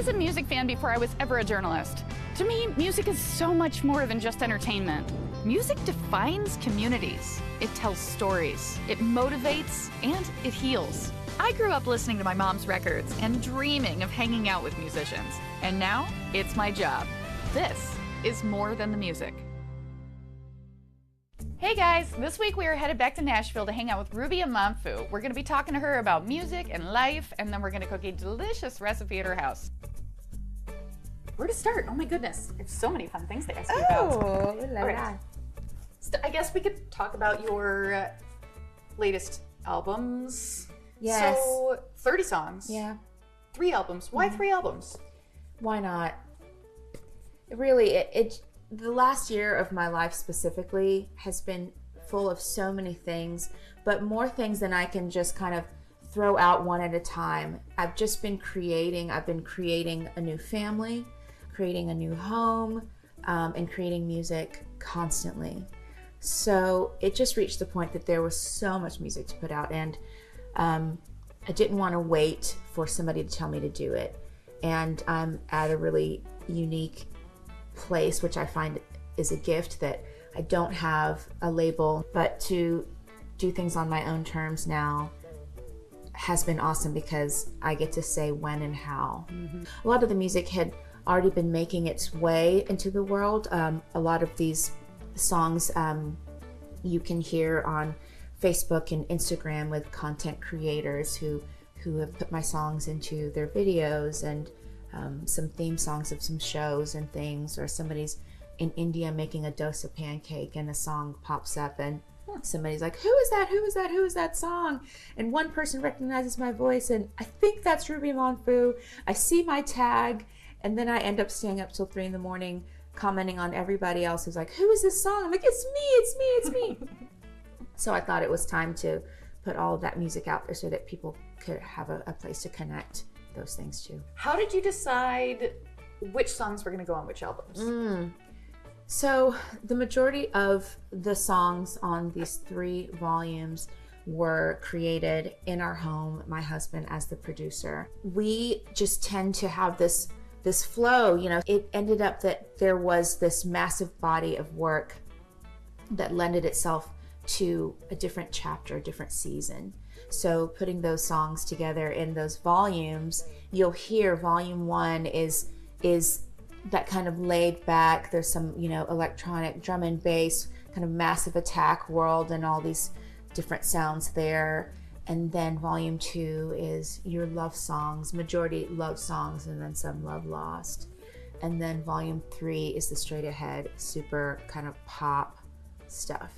was a music fan before I was ever a journalist. To me, music is so much more than just entertainment. Music defines communities. It tells stories, it motivates, and it heals. I grew up listening to my mom's records and dreaming of hanging out with musicians. And now, it's my job. This is More Than the Music. Hey guys, this week we are headed back to Nashville to hang out with Ruby Amanfu. We're going to be talking to her about music and life, and then we're going to cook a delicious recipe at her house. Where to start? Oh my goodness, I have so many fun things to ask you about. Oh, All right. So I guess we could talk about your latest albums. Yes. So 30 songs. Yeah. 3 albums. Why 3 albums? Why not? Really, the last year of my life specifically has been full of so many things, but more things than I can just kind of throw out one at a time. I've just been creating. I've been creating a new family, creating a new home, and creating music constantly. So it just reached the point that there was so much music to put out, and I didn't want to wait for somebody to tell me to do it. And I'm at a really unique place, which I find is a gift, that I don't have a label, but to do things on my own terms now has been awesome because I get to say when and how. A lot of the music had already been making its way into the world. A lot of these songs you can hear on Facebook and Instagram with content creators who have put my songs into their videos, and some theme songs of some shows and things, or somebody's in India making a dosa pancake and a song pops up and somebody's like, who is that? Who is that? Who is that song? And one person recognizes my voice and I think that's Ruby Amanfu. I see my tag, and then I end up staying up till 3 in the morning commenting on everybody else who's like, who is this song? I'm like, it's me, it's me, it's me. So I thought it was time to put all of that music out there so that people could have a place to connect those things too. How did you decide which songs were going to go on which albums? So the majority of the songs on these 3 volumes were created in our home, my husband as the producer. We just tend to have this flow, you know. It ended up that there was this massive body of work that lended itself to a different chapter, a different season. So putting those songs together in those volumes, you'll hear volume 1 is that kind of laid back, there's some, you know, electronic drum and bass, kind of massive attack world and all these different sounds there. And then volume 2 is your love songs, majority love songs, and then some love lost. And then volume 3 is the straight ahead, super kind of pop stuff.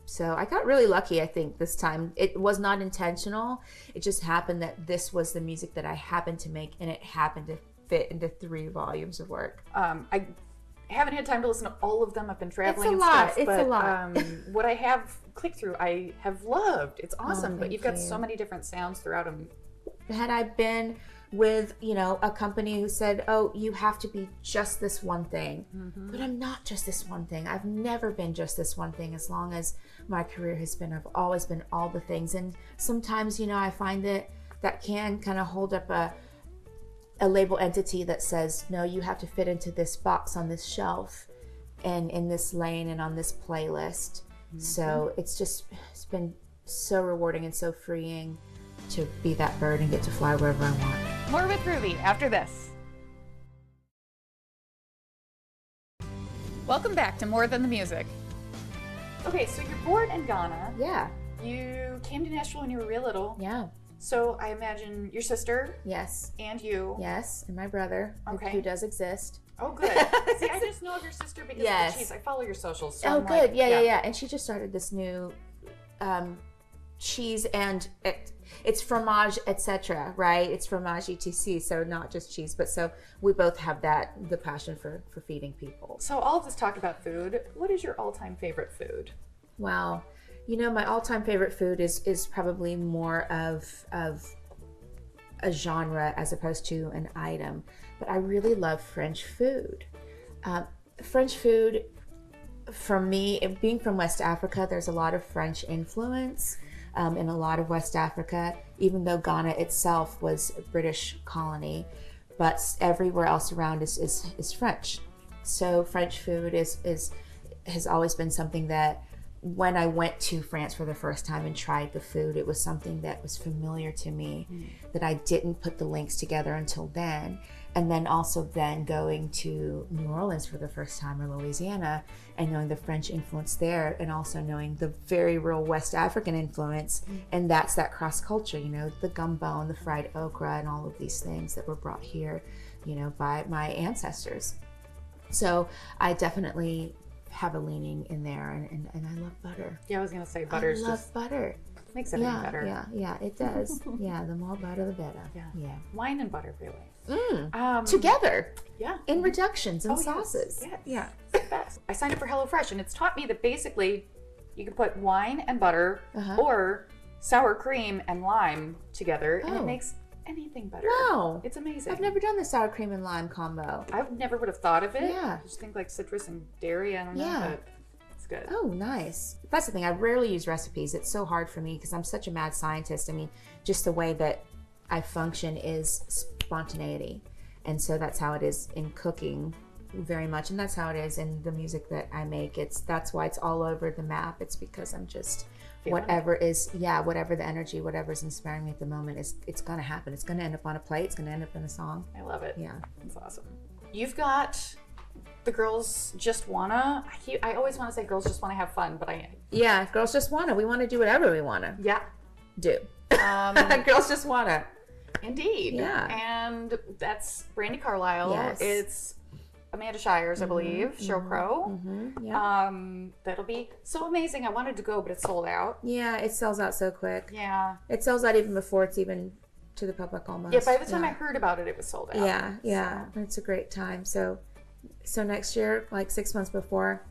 So I got really lucky, I think, this time. It was not intentional. It just happened that this was the music that I happened to make, and it happened to fit into 3 volumes of work. I haven't had time to listen to all of them. I've been traveling It's and a lot. what I have clicked through, I have loved. It's awesome, but you've got you. so many different sounds throughout them. Had I been with, you know, a company who said, oh, you have to be just this one thing. But I'm not just this one thing. I've never been just this one thing as long as my career has been. I've always been all the things. And sometimes, you know, I find that can kind of hold up a label entity that says, no, you have to fit into this box on this shelf and in this lane and on this playlist. So it's been so rewarding and so freeing to be that bird and get to fly wherever I want. More with Ruby after this. Welcome back to More Than the Music. Okay, so you're born in Ghana. Yeah. You came to Nashville when you were real little. Yeah. So I imagine your sister. Yes. And you. Yes, and my brother, Okay. who does exist. Oh, good. See, I just know of your sister because Yes. of the cheese. I follow your socials. So Oh, I'm good. like, Yeah. And she just started this new cheese, and it's fromage, etc. Right? It's fromage etc. So not just cheese, but so we both have the passion for feeding people. So all of this talk about food. What is your all-time favorite food? Wow. You know, my all-time favorite food is probably more of a genre as opposed to an item, but I really love French food. French food, for me, being from West Africa, there's a lot of French influence in a lot of West Africa, even though Ghana itself was a British colony. but everywhere else around is French. So French food has always been something that when I went to France for the first time and tried the food, it was something that was familiar to me, that I didn't put the links together until then. And then also then going to New Orleans for the first time, or Louisiana, and knowing the French influence there, and also knowing the very real West African influence. And that's that cross culture, you know, the gumbo and the fried okra and all of these things that were brought here, you know, by my ancestors. So I definitely have a leaning in there, and I love butter. Yeah, I was gonna say butter. I love butter. Makes everything better. Yeah, it does. Yeah, the more butter, the better. Yeah. Wine and butter, really. Together. Yeah. In reductions and Oh, sauces. Yes. Yeah. It's the best. I signed up for HelloFresh, and it's taught me that basically you can put wine and butter or sour cream and lime together, and it makes anything better. Wow. It's amazing. I've never done the sour cream and lime combo. I never would have thought of it. Yeah. I just think like citrus and dairy. I don't know, Yeah. but it's good. Oh, nice. That's the thing. I rarely use recipes. It's so hard for me because I'm such a mad scientist. I mean, just the way that I function is spontaneity. And so that's how it is in cooking very much. And that's how it is in the music that I make. That's why it's all over the map. It's because I'm just whatever the energy, whatever's inspiring me at the moment it's going to happen. It's going to end up on a plate. It's going to end up in a song. I love it. Yeah. It's awesome. You've got the girls just wanna. I always want to say girls just want to have fun, but Yeah, girls just wanna. We want to do whatever we want to do. Girls just wanna. Indeed. Yeah. And that's Brandi Carlile. Yes. It's Amanda Shires, I believe. Sheryl Crow. Yeah. That'll be so amazing. I wanted to go, but it's sold out. Yeah, it sells out so quick. Yeah. It sells out even before it's even to the public almost. Yeah, by the time I heard about it, it was sold out. Yeah. So. It's a great time. So next year, like 6 months before,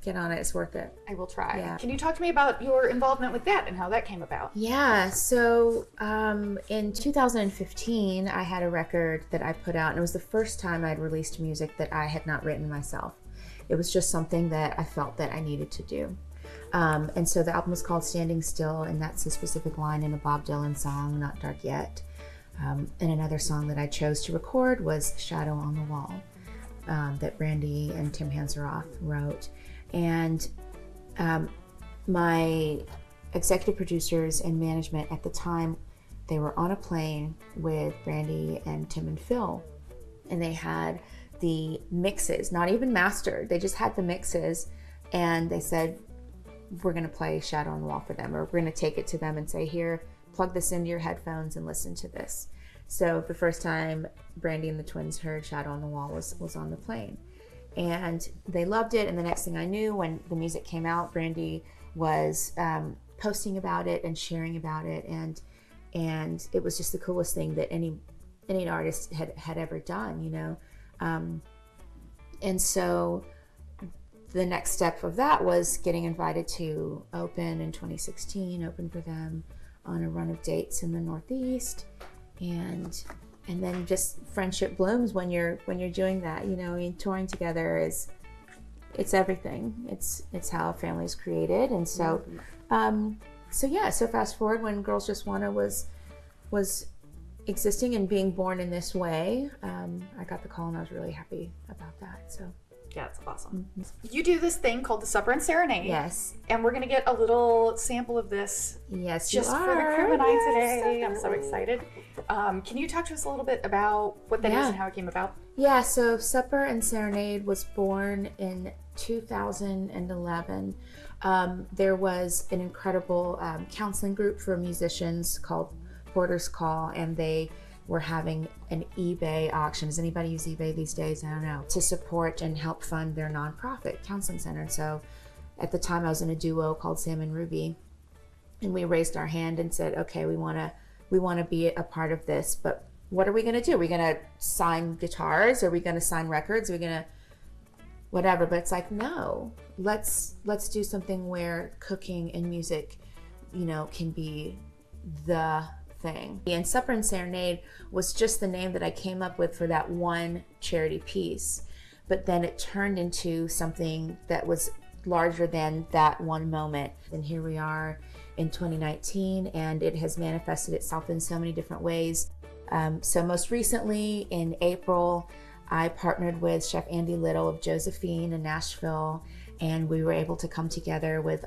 get on it. It's worth it. I will try. Yeah. Can you talk to me about your involvement with that and how that came about? Yeah. So in 2015, I had a record that I put out, and it was the first time I'd released music that I had not written myself. It was just something that I felt that I needed to do. And so the album was called Standing Still, and that's a specific line in a Bob Dylan song, Not Dark Yet. And another song that I chose to record was Shadow on the Wall, that Brandi and Tim Hanseroth wrote. And my executive producers and management at the time, they were on a plane with Brandi and Tim and Phil, and they had the mixes, not even mastered. They just had the mixes, and they said, we're going to play Shadow on the Wall for them, or we're going to take it to them and say, here, plug this into your headphones and listen to this. So the first time Brandi and the twins heard Shadow on the Wall was on the plane. And they loved it. And the next thing I knew, when the music came out, Brandi was posting about it and sharing about it. And it was just the coolest thing that any artist had ever done, you know. And so the next step of that was getting invited to open in 2016, open for them on a run of dates in the Northeast. And then just friendship blooms when you're doing that, you know. I mean, touring together it's everything. It's how a family is created. And so so fast forward, when Girls Just Wanna was existing and being born in this way, I got the call, and I was really happy about that. So yeah, it's awesome. You do this thing called the Supper and Serenade. Yes. And we're going to get a little sample of this. Yes, just you are. for the crew and I today. So I'm so excited. Can you talk to us a little bit about what that is and how it came about? Yeah, so Supper and Serenade was born in 2011. There was an incredible counseling group for musicians called Porter's Call, and they were having an eBay auction. Does anybody use eBay these days? I don't know. To support and help fund their nonprofit counseling center. So at the time I was in a duo called Sam and Ruby, and we raised our hand and said, okay, we want to be a part of this, but what are we going to do? Are we going to sign guitars? Are we going to sign records? Are we going to whatever? But it's like, no, let's do something where cooking and music, you know, can be the thing. And Supper and Serenade was just the name that I came up with for that one charity piece, but then it turned into something that was larger than that one moment. And here we are in 2019, and it has manifested itself in so many different ways. So most recently in April, I partnered with Chef Andy Little of Josephine in Nashville, and we were able to come together with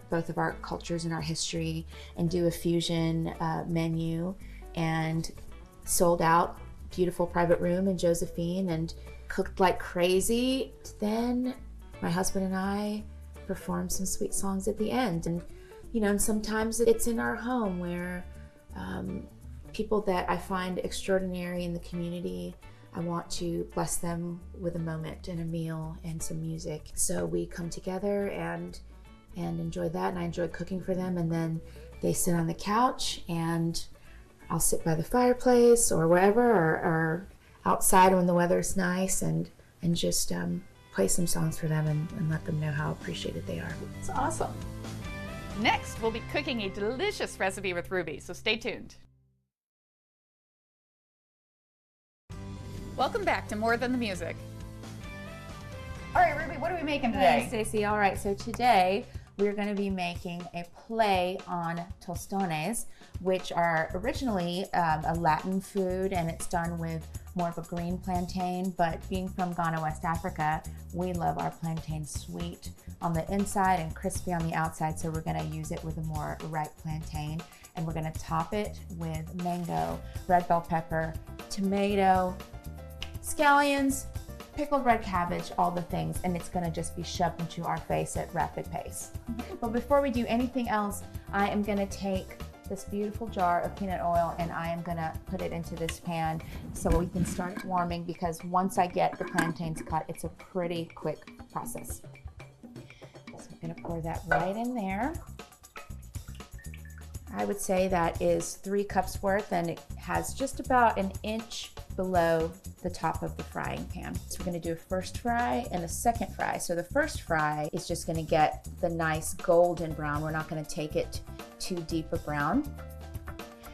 both of our cultures and our history and do a fusion menu, and sold out beautiful private room in Josephine and cooked like crazy. Then my husband and I performed some sweet songs at the end. And and sometimes it's in our home where people that I find extraordinary in the community, I want to bless them with a moment and a meal and some music. So we come together and enjoy that, and I enjoy cooking for them, and then they sit on the couch and I'll sit by the fireplace or wherever, or outside when the weather's nice, and just play some songs for them and let them know how appreciated they are. It's awesome. Next, we'll be cooking a delicious recipe with Ruby, so stay tuned. Welcome back to More Than the Music. All right, Ruby, what are we making today? Hey, Stacy. All right, so today we're going to be making a play on tostones, which are originally a Latin food, and it's done with more of a green plantain, but being from Ghana, West Africa, we love our plantain sweet on the inside and crispy on the outside, so we're going to use it with a more ripe plantain, and we're going to top it with mango, red bell pepper, tomato, scallions, pickled red cabbage, all the things, and it's gonna just be shoved into our face at rapid pace. But before we do anything else, I am gonna take this beautiful jar of peanut oil and I am gonna put it into this pan so we can start warming, because once I get the plantains cut, it's a pretty quick process. So I'm gonna pour that right in there. I would say that is 3 cups worth, and it has just about an inch below the top of the frying pan. So we're gonna do a first fry and a second fry. So the first fry is just gonna get the nice golden brown. We're not gonna take it too deep a brown.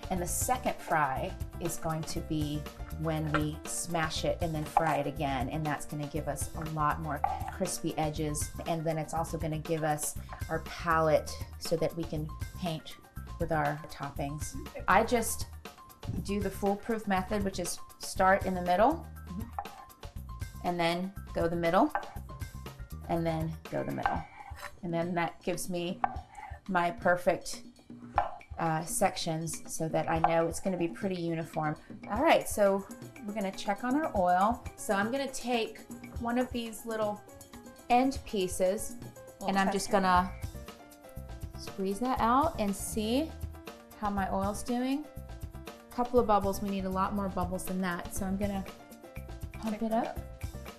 And the second fry is going to be when we smash it and then fry it again. And that's gonna give us a lot more crispy edges. And then it's also gonna give us our palette so that we can paint with our toppings. I just do the foolproof method, which is start in the middle and then go the middle and then go the middle. And then that gives me my perfect sections so that I know it's going to be pretty uniform. All right, so we're going to check on our oil. So I'm going to take one of these little end pieces and I'm just going to squeeze that out and see how my oil's doing. Couple of bubbles. We need a lot more bubbles than that, so I'm gonna pump it up,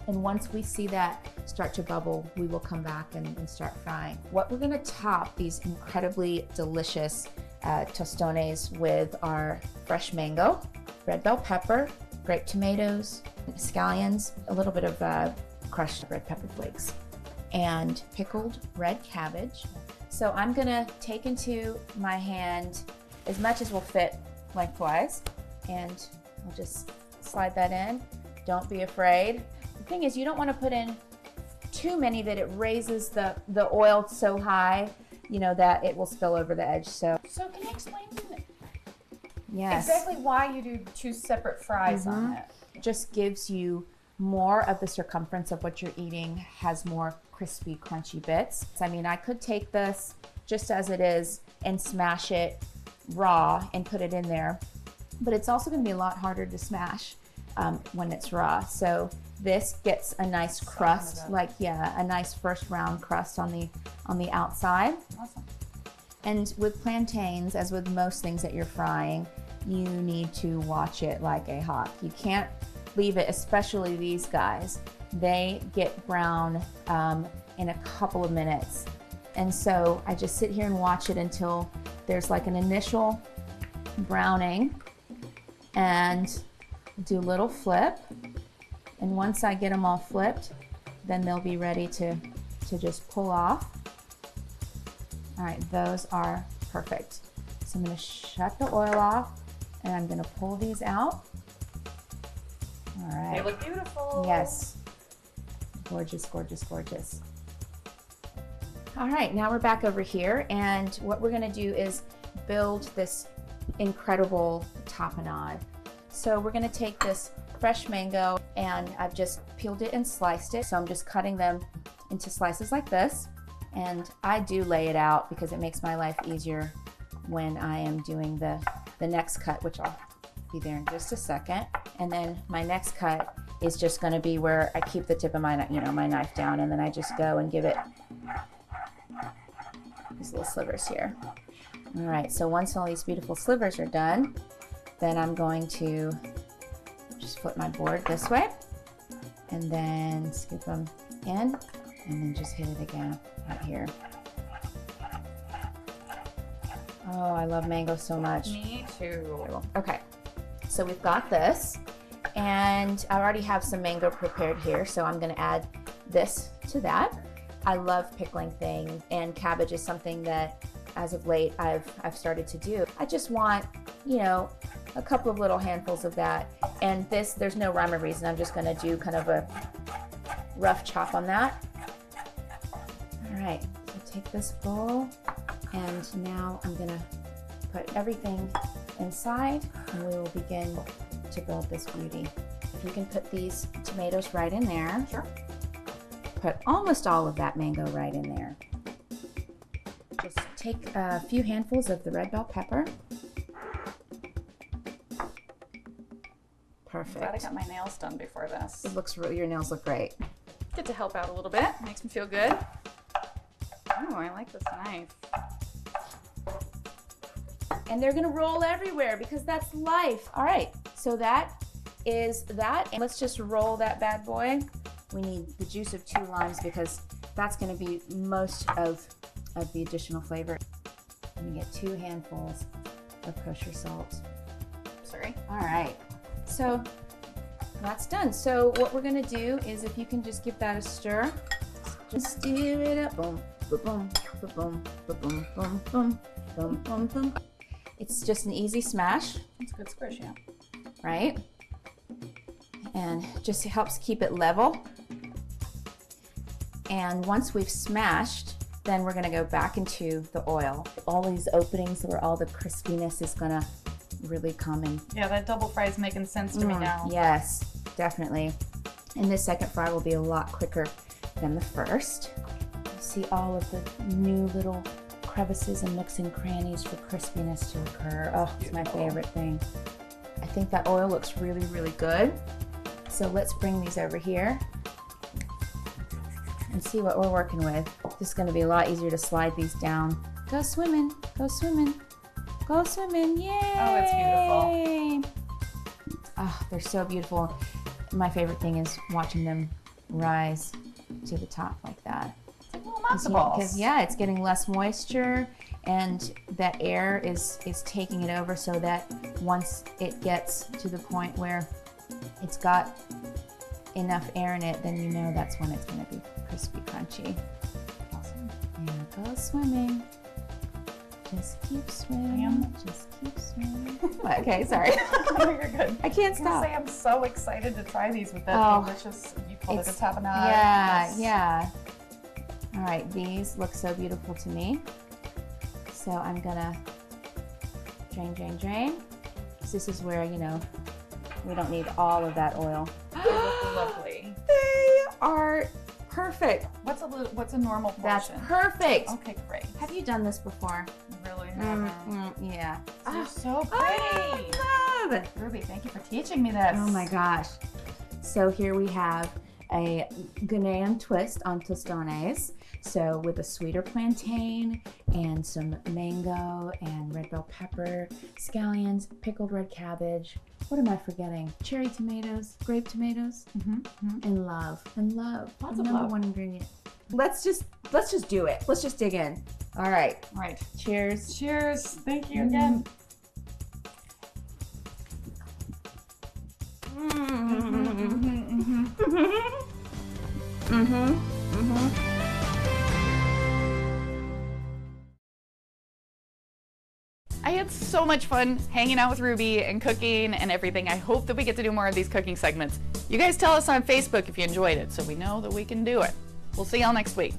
and once we see that start to bubble, we will come back and start frying. What we're gonna top these incredibly delicious tostones with are fresh mango, red bell pepper, grape tomatoes, scallions, a little bit of crushed red pepper flakes, and pickled red cabbage. So I'm gonna take into my hand as much as will fit lengthwise, and I'll just slide that in. Don't be afraid. The thing is, you don't want to put in too many that it raises the oil so high, that it will spill over the edge. So can you explain to me yes, exactly why you do 2 separate fries on it? it just gives you more of the circumference of what you're eating, has more crispy, crunchy bits. I mean, I could take this just as it is and smash it raw and put it in there, but it's also going to be a lot harder to smash when it's raw. So this gets a nice crust, a nice first round crust on the outside. Awesome. And with plantains, as with most things that you're frying, you need to watch it like a hawk. You can't leave it, especially these guys. They get brown in a couple of minutes. And so I just sit here and watch it until there's like an initial browning, and do a little flip. And once I get them all flipped, then they'll be ready to just pull off. All right, those are perfect. So I'm gonna shut the oil off and I'm gonna pull these out. All right. They look beautiful. Yes. Gorgeous, gorgeous, gorgeous. All right, now we're back over here, and what we're gonna do is build this incredible tapenade. So we're gonna take this fresh mango, and I've just peeled it and sliced it. So I'm just cutting them into slices like this. And I do lay it out because it makes my life easier when I am doing the next cut, which I'll be there in just a second. And then my next cut is just gonna be where I keep the tip of my, my knife down, and then I just go and give it these little slivers here. All right, so once all these beautiful slivers are done, then I'm going to just flip my board this way, and then scoop them in, and then just hit it again right here. Oh, I love mango so much. Me too. Okay, so we've got this, and I already have some mango prepared here, so I'm gonna add this to that. I love pickling things, and cabbage is something that as of late I've started to do. I just want, a couple of little handfuls of that, and there's no rhyme or reason. I'm just gonna do kind of a rough chop on that. All right, so take this bowl, and now I'm gonna put everything inside, and we will begin to build this beauty. If you can put these tomatoes right in there. Sure. Put almost all of that mango right in there. Just take a few handfuls of the red bell pepper. Perfect. I'm glad I got my nails done before this. It looks your nails look great. Get to help out a little bit. Makes me feel good. Oh, I like this knife. And they're gonna roll everywhere because that's life. All right, so that is that. And let's just roll that bad boy. We need the juice of 2 limes because that's gonna be most of the additional flavor. I'm gonna get 2 handfuls of kosher salt. Sorry. All right, so that's done. So what we're gonna do is, if you can just give that a stir, just stir it up. Boom, boom, boom, boom, boom, boom, boom, boom, boom, boom. It's just an easy smash. It's a good squish, yeah. Right? And just helps keep it level. And once we've smashed, then we're gonna go back into the oil. All these openings where all the crispiness is gonna really come in. Yeah, that double fry is making sense to me now. Yes, definitely. And this second fry will be a lot quicker than the first. You see all of the new little crevices and nooks and crannies for crispiness to occur. Oh, it's my favorite thing. I think that oil looks really, really good. So let's bring these over here and see what we're working with. This is gonna be a lot easier to slide these down. Go swimming, go swimming, go swimming, yay! Oh, it's beautiful. Oh, they're so beautiful. My favorite thing is watching them rise to the top like that. It's like little matzo balls. Because yeah, it's getting less moisture, and that air is taking it over, so that once it gets to the point where it's got enough air in it, then you know that's when it's going to be crispy, crunchy. Awesome. And go swimming. Just keep swimming. Just keep swimming. Okay, sorry. No, you're good. I can't I stop. say I'm so excited to try these with that delicious, you call it a tapenade. Yeah, Yes. yeah. All right, these look so beautiful to me. So I'm gonna drain, drain, drain. This is where, we don't need all of that oil. They look lovely. They are perfect. What's a normal portion? That's perfect. Okay, great. Have you done this before? Really? Yeah. They're so pretty. I love it. Ruby, thank you for teaching me this. Oh my gosh. So here we have a Ghanaian twist on tostones. So with a sweeter plantain and some mango and red bell pepper, scallions, pickled red cabbage. What am I forgetting? Cherry tomatoes, grape tomatoes, and love. And love. Lots the of number love. one ingredient. Let's just do it. Let's just dig in. All right. Right. Cheers. Cheers. Thank you again. I had so much fun hanging out with Ruby and cooking and everything. I hope that we get to do more of these cooking segments. You guys tell us on Facebook if you enjoyed it so we know that we can do it. We'll see y'all next week.